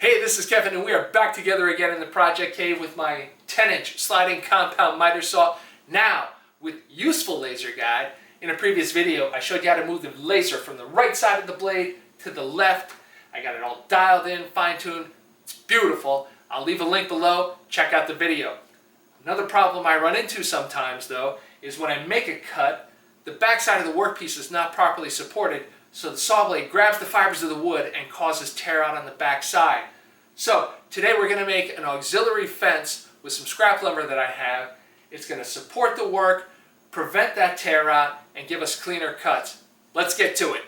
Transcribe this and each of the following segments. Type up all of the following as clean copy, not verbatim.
Hey, this is Kevin and we are back together again in the project cave with my 10-inch sliding compound miter saw, now with useful laser guide. In a previous video, I showed you how to move the laser from the right side of the blade to the left. I got it all dialed in, fine-tuned. It's beautiful. I'll leave a link below. Check out the video. Another problem I run into sometimes, though, is when I make a cut, the backside of the workpiece is not properly supported, so the saw blade grabs the fibers of the wood and causes tear out on the back side. So today we're going to make an auxiliary fence with some scrap lumber that I have. It's going to support the work, prevent that tear out, and give us cleaner cuts. Let's get to it.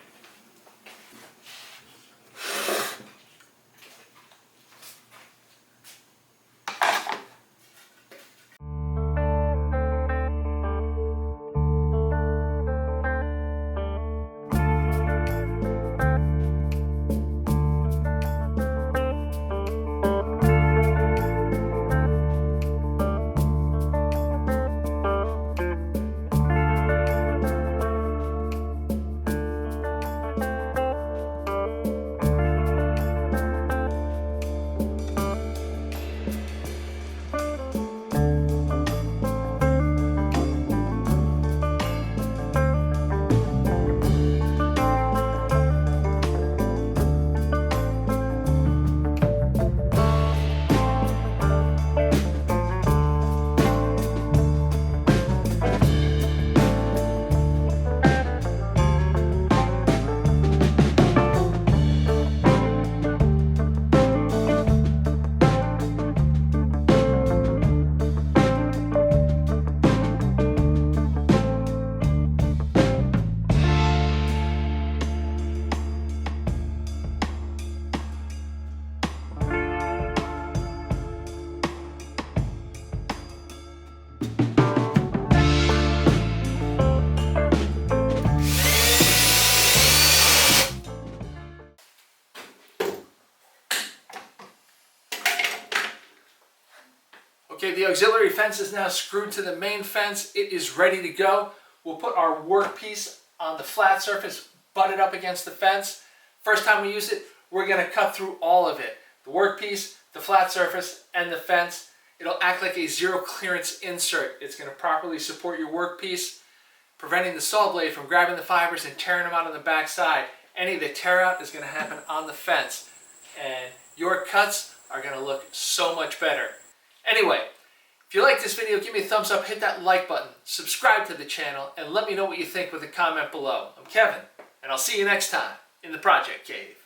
Okay, the auxiliary fence is now screwed to the main fence. It is ready to go. We'll put our workpiece on the flat surface, butted up against the fence. First time we use it, we're going to cut through all of it. The workpiece, the flat surface, and the fence. It'll act like a zero clearance insert. It's going to properly support your workpiece, preventing the saw blade from grabbing the fibers and tearing them out on the back side. Any of the tear out is going to happen on the fence. And your cuts are going to look so much better. Anyway, if you like this video, give me a thumbs up, hit that like button, subscribe to the channel, and let me know what you think with a comment below. I'm Kevin, and I'll see you next time in the Project Cave.